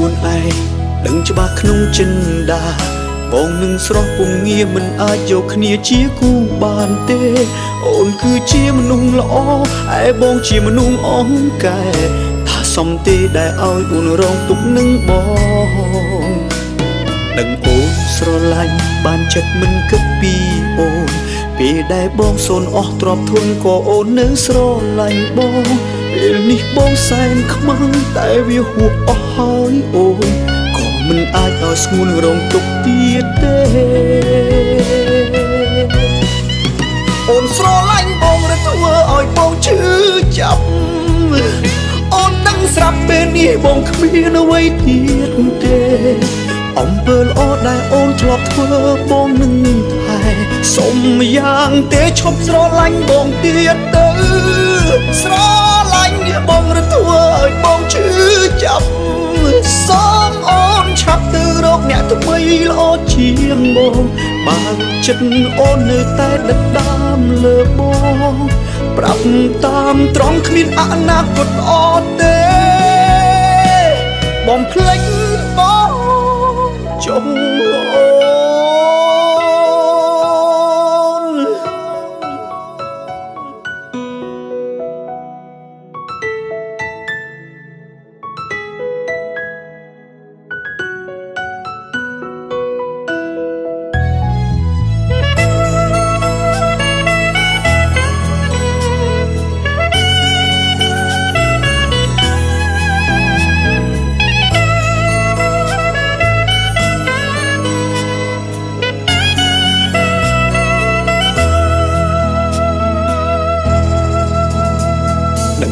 ខ្លួនឯងដឹងច្បាស់ក្នុងចិន្តាបងនឹងស្រស់ពងងារមិនអាចយកគ្នាជាគូបានទេអូនគឺជាមនុស្សល្អឯបងជាមនុស្សអង្កែថាសំទេដែលឲ្យអូនរងទុកនឹងបងដឹងអូនស្រឡាញ់បានចិត្តមិនគិតពីអូនពេលដែលបងសូនអស់ទ្រព្យធនក៏អូននៅស្រឡាញ់បងពេលនេះបងសែនខ្មាំងតែវាហួសអស់ហើយអូនក៏មិនអាចឲ្យស្ងួនរងទុកទៀតទេអូនស្រឡាញ់បងឬធ្វើឲ្យបងឈឺចាប់អូនដឹងស្រាប់ពេលនេះបងគ្មានអ្វីទៀតទេអំពើល្អដែលអូនធ្លាប់ធ្វើបងនឹងថែសុំយ៉ាងទេឈប់ស្រឡាញ់បងទៀតទៅស្រឡាញ់បងឬធ្វើឲ្យបងឈឺចាប់សូមអូនឆាប់ទៅរកអ្នកថ្មីល្អជាងបងបើចិត្តអូននៅតែដិតដាមលើបងប្រាប់តាមត្រង់គ្មានអនាគតល្អទេបងភ្លេចបងចុងអូ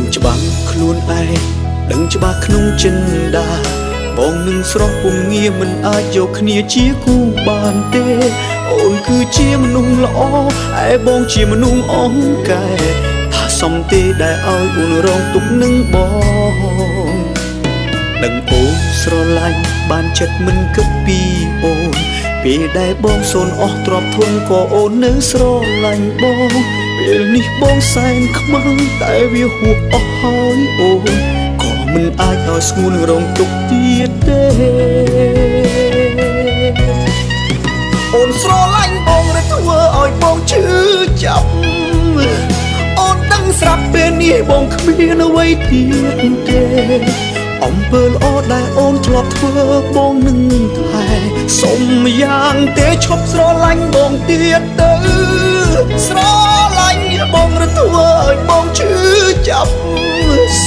នច្បាស់ខ្លួនឯងដឹងច្បាស់ក្នុងចិន្តាបងនឹងស្រស់ពងងារមិនអាចយកគ្នាជាគូបានទេអូនគឺជាមនុស្សល្អឯបងជាមនុស្សអង្កែថាសំទេដែលឲ្យអូនរងទុកនឹងបងដឹងអូនស្រឡាញ់បានចិត្តមិនគិតពីអូនពេលដែលបងសូនអស់ទ្រព្យធនក៏អូននៅស្រឡាញ់បងពេលនេះបងសែនខ្មាំងតែវាហួសអស់ហើយអូនក៏មិនអាចឲ្យស្ងួនរងទុកទៀតទេអូនស្រឡាញ់បងឬធ្វើឲ្យបងឈឺចាប់អូនដឹងស្រាប់ពេលនេះបងគ្មានអ្វីទៀតទេអំពើល្អដែលអូនធ្លាប់ធ្វើបងនឹងថែសុំយ៉ាងទេឈប់ស្រឡាញ់បងទៀតទៅស្រឡាញ់បងឬធ្វើឲ្យបងឈឺចាប់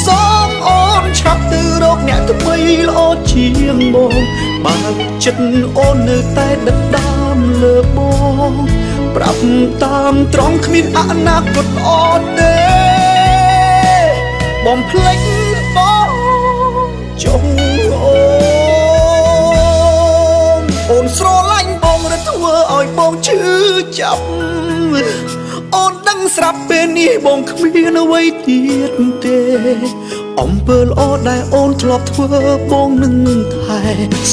សូមអូនឆាប់ទៅរកអ្នកថ្មីល្អជាងបងបើចិត្តអូននៅតែដិតដាមលើបងប្រាប់តាមត្រង់គ្មានអនាគតល្អទេបងភ្លេចបងចុងអូនស្រឡាញ់បងឬធ្វើឲ្យបងឈឺចាប់អូនដឹងស្រាប់ពេលនេះបងគ្មានអ្វីទៀតទេអំពើល្អដែលអូនធ្លាប់ធ្វើបងនឹងថែ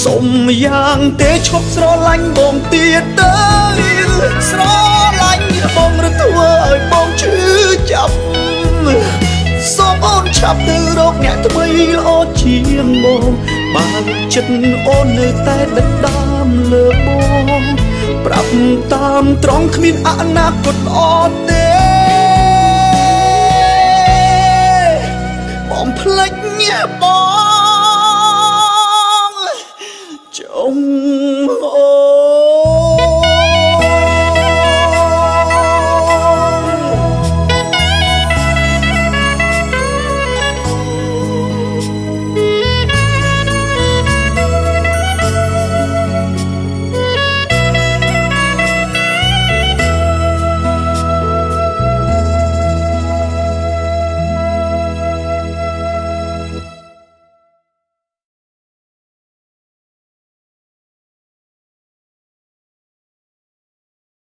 សុំយ៉ាងទេឈប់ស្រឡាញ់បងទៀតទៅស្រឡាញ់បងឬធ្វើឲ្យបងឈឺចាប់សូមអូនឆាប់ទៅរកអ្នកថ្មីល្អជាងបងបើចិត្តអូននៅតែដិតដាមលើបងប្រាប់តាមត្រង់គ្មានអនាគតល្អទេបងភ្លេចបងចុង